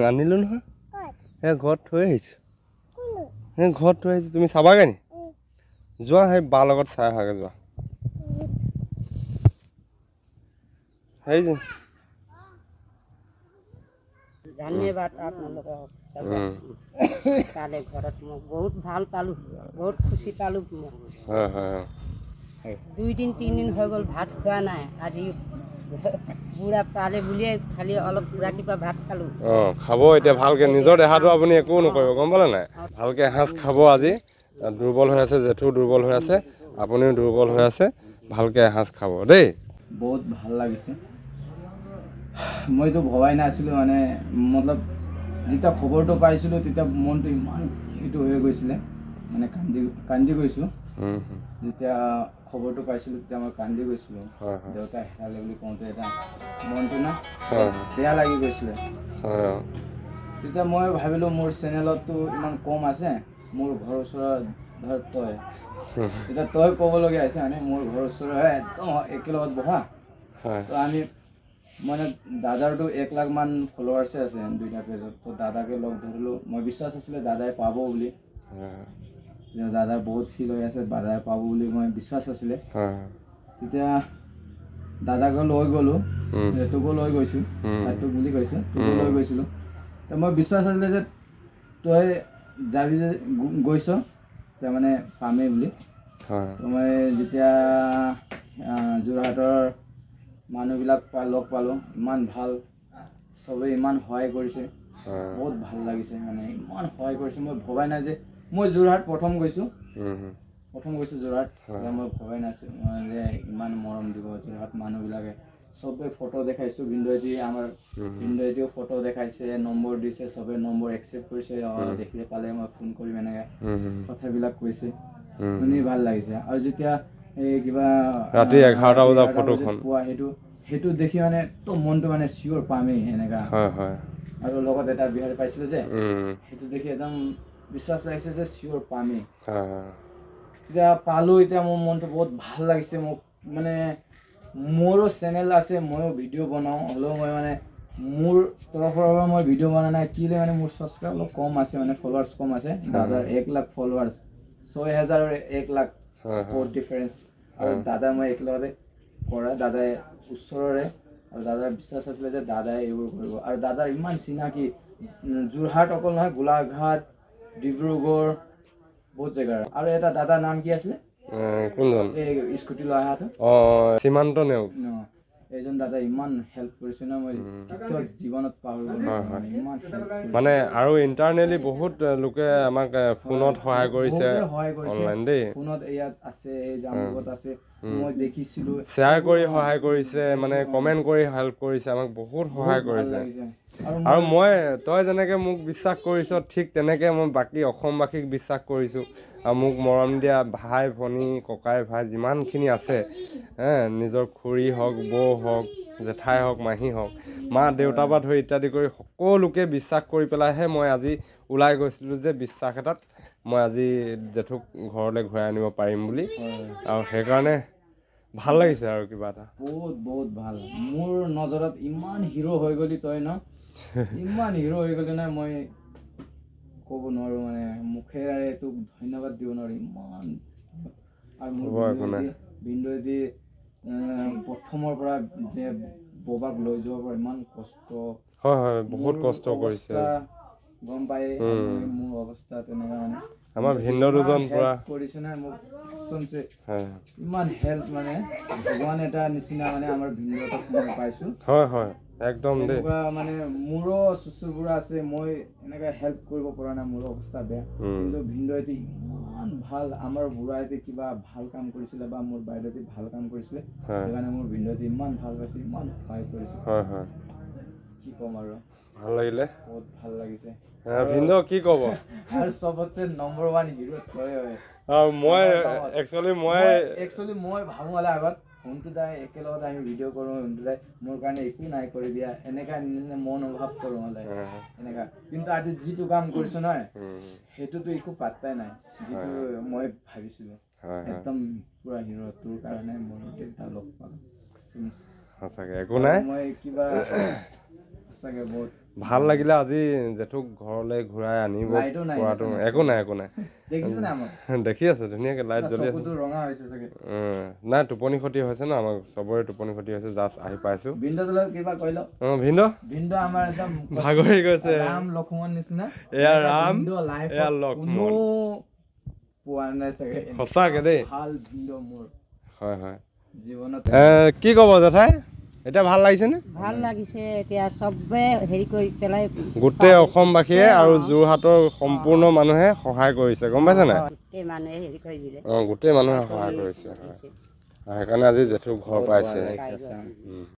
আনিলো নহয় সেই ঘৰত থৈ আহিছো সেই ঘৰত থৈ আহিছো তুমি চাবাগে নি যোৱা সেই বাৰ লগত চাই আহাগে যোৱা সেই যে ধন্যবাদ আপোনালোকক কালে ঘৰত মোক বহুত ভাল পালোঁ বহুত খুচি পালোঁ হয় হয় 2 দিন 3 দিন হৈ গ'ল ভাত খোৱা নাই আজি বুঢ়া পালে বুলিয়ে খালি অলপ ৰাতিপুৱা ভাত খালোঁ খাব এতিয়া ভালকে নিজৰ দেহাটো আপুনি একো নকৰিব গম পালে নাই ভালকে এসাঁজ খাব আজি দুৰ্বল হৈ আছে জেঠু দুৰ্বল হৈ আছে আপুনিও দুৰ্বল হৈ আছে ভালকে এসাঁজ খাব দেই বহুত ভাল লাগিছে মইতো ভবাই নাছিলোঁ মানে মতলব যেতিয়া খবৰটো পাইছিলোঁ তেতিয়া মনটো ইমান এইটো হৈ গৈছিলে মানে কান্দি গৈছোঁ যেতিয়া খবৰটো পাইছিলোঁ তেতিয়া মই কান্দি গৈছিলোঁ দেউতা হেৰালে বুলি কওঁতে এটা মনটো না বেয়া লাগি গৈছিলে তেতিয়া মই ভাবিলোঁ মোৰ চেনেলততো ইমান কম আছে মোৰ ঘৰৰ ওচৰত ধৰ তই তেতিয়া তই ক'বলগীয়া হৈছে মানে মোৰ ঘৰৰ ওচৰত একদম একেলগত বহা তো আমি মানে দাদাৰটো 1 লাখ মান ফলোৱাৰ্ছে আছে দুইটা পেজত তো দাদাকে লগ ধৰিলোঁ মই বিশ্বাস আছিলে দাদাই পাব বুলি দাদা বহুত ফিল হৈ আছে দাদাই পাব বুলি মই বিশ্বাস আছিলে তেতিয়া দাদাকে লৈ গ'লোঁ তোকো লৈ গৈছোঁ তোক বুলি কৈছোঁ তোকো লৈ গৈছিলোঁ তো মই বিশ্বাস আছিলে যে তই যাবি যে গৈছ তেতিয়া মানে পামেই বুলি তো মই যেতিয়া যোৰহাটৰ মানুহবিলাক লগ পালোঁ ইমান ভাল চবেই ইমান সহায় কৰিছে বহুত ভাল লাগিছে মানে ইমান সহায় কৰিছে মই ভবাই নাই যে মই যোৰহাট প্ৰথম গৈছোঁ যোৰহাট মই ভবাই নাছিলোঁ যে ইমান মৰম দিব যোৰহাট মানুহবিলাকে চবে ফটো দেখাইছোঁ ভিন্দুৱেদি আমাৰ ভিন্দুৱেদিও ফটো দেখাইছে নম্বৰ দিছে চবে নম্বৰ একচেপ্ট কৰিছে দেখিলে পালে মই ফোন কৰিম এনেকৈ কথাবিলাক কৈছে শুনি ভাল লাগিছে আৰু যেতিয়া এই কিবা ৰাতি 11টা বজাৰ ফটোখন পোৱা সেইটো দেখি মানে তো মনটো মানে চিয়ৰ পামেই এনেকা আৰু লগত এটা বিহাৰ পাইছিলোঁ যে সেইটো দেখি একদম বিশ্বাস লাগিছে যে চিয়ৰ পামেই এতিয়া পালোঁ এতিয়া মোৰ মনটো বহুত ভাল লাগিছে মোক মানে মোৰো চেনেল আছে ময়ো ভিডিঅ' বনাওঁ হ'লেও মই মানে মোৰ তৰফৰ পৰা মই ভিডিঅ' বনা নাই কিলে মানে মোৰ ছাবস্ক্ৰাইব অলপ কম আছে মানে ফলোৱাৰ্ছ কম আছে দাদাৰ 1 লাখ ফলোৱাৰ্ছ 6000 আৰু 1 লাখ বহুত ডিফাৰেঞ্চ আৰু দাদা মই একেলগতে কৰা দাদাই ওচৰৰে আৰু দাদাৰ বিশ্বাস আছিলে যে দাদাই এইবোৰ কৰিব আৰু দাদাৰ ইমান চিনাকি যোৰহাট অকল নহয় গোলাঘাট ডিব্ৰুগড় বহুত জেগাৰ আৰু এটা দাদাৰ নাম কি আছিলে কোনজন এই স্কুটি লৈ অহাটো সীমান্ত নেওগ এইজন দাদা ইমান হেল্প কৰিছে ন মই জীৱনত পাহৰিব মানে আৰু ইণ্টাৰনেলি বহুত লোকে আমাক ফোনত সহায় কৰিছে অনলাইন দেই ফোনত ইয়াত আছে এই জামুকত আছে মই দেখিছিলোঁ শ্বেয়াৰ কৰি সহায় কৰিছে মানে কমেণ্ট কৰি হেল্প কৰিছে আমাক বহুত সহায় কৰিছে আৰু মই তই যেনেকে মোক বিশ্বাস কৰিছ ঠিক তেনেকে মই বাকী অসমবাসীক বিশ্বাস কৰিছোঁ আৰু মোক মৰম দিয়া ভাই ভনী ককাই ভাই যিমানখিনি আছে নিজৰ খুৰী হওক বৌ হওক জেঠাই হওক মাহী হওক মা দেউতাৰ পৰা ধৰি ইত্যাদি কৰি সকলোকে বিশ্বাস কৰি পেলাইহে মই আজি ওলাই গৈছিলোঁ যে বিশ্বাস এটাত মই আজি জেঠুক ঘৰলৈ ঘূৰাই আনিব পাৰিম বুলি আৰু সেইকাৰণে ভাল লাগিছে আৰু কিবা এটা বহুত ভাল মোৰ নজৰত ইমান হিৰো হৈ গলি তই ন ইমান হিৰো হৈ গলি না মই ক'ব নোৱাৰো মানে মুখেৰে তোক ধন্যবাদ দিব নোৱাৰো ইমান আৰু মোৰ ভিন্দুৱেদি প্ৰথমৰ পৰা যে ববাক লৈ যোৱাৰ পৰা ইমান কষ্ট হয় বহুত কষ্ট কৰিছে গম পাই মোৰ অৱস্থা তেনেকুৱা মানে আমাৰ ভিন্ন দুজন পুৰা কৰিছে না মোক ইমান হেল্প মানে ভগৱান এটা নিচিনা মানে আমাৰ ভিন্দুৱেক মই পাইছোঁ হয় একদম দেই মানে মোৰো চুচুৰবোৰা আছে মই এনেকৈ হেল্প কৰিব পৰা নাই মোৰ অৱস্থা বেয়া কিন্তু ভিন্দুৱেদি ইমান ভাল আমাৰ বুঢ়াইতে কিবা ভাল কাম কৰিছিলে বা মোৰ বাইদেউতে ভাল কাম কৰিছিলে সেইকাৰণে মোৰ ভিন্দুৱেদি ইমান ভাল পাইছে ইমান সহায় কৰিছে কি ক'ম আৰু ভাল লাগিলে বহুত ভাল লাগিছে ভিন্দু কি ক'ব আৰু চবতছে নম্বৰ 1 হিৰো তই হয় মই একচুৱেলি মই ভাবোঁ হ'লে আগত শুনটো দাই একেলগতে আমি ভিডিঅ' কৰোঁ শুনটো দাই মোৰ কাৰণে একো নাই কৰি দিয়া এনেকা মন অনুভৱ কৰোঁ হ'লে এনেকা কিন্তু আজি যিটো কাম কৰিছোঁ নহয় সেইটোতো একো পাত্তাই নাই যিটো মই ভাবিছিলোঁ একদম পুৰা হিৰো তোৰ কাৰণে মই দেউতা লগ পালোঁ সঁচাকে একো নাই মই কিবা সঁচাকে বহুত ভাল লাগিলে আজি জেঠুক ঘৰলৈ ঘূৰাই আনিব লাইটো নাই পৰাটো একো নাই দেখিছেনে আমাৰ দেখি আছে ধুনীয়াকে লাইট জ্বলি আছে চকুটো ৰঙা হৈছে চাগে নাই টোপনি ক্ষতি হৈছে ন আমাৰ চবৰে টোপনি ক্ষতি হৈছে জাষ্ট আহি পাইছো ভিন্দৰ লগত কিবা কৈল ভিন্দৰ আমাৰ একদম ভাগৰি গৈছে ৰাম লক্ষ্মণ নিচিনা এয়া ৰাম লাইফ এয়া লক্ষ্মণ পোৱা নাই চাগে সঁচাকে দেই ভাল ভিন্দৰ মোৰ হয় হয় জীৱনত কি ক'ব জেঠাই এতিয়া ভাল লাগিছে নে ভাল লাগিছে এতিয়া চবে হেৰি কৰি পেলাই গোটেই অসমবাসীয়ে আৰু যোৰহাটৰ সম্পূৰ্ণ মানুহে সহায় কৰিছে গম পাইছে নাই গোটেই মানুহে হেৰি কৰি দিলে গোটেই মানুহে সহায় কৰিছে সেইকাৰণে আজি জেঠু ঘৰ পাইছে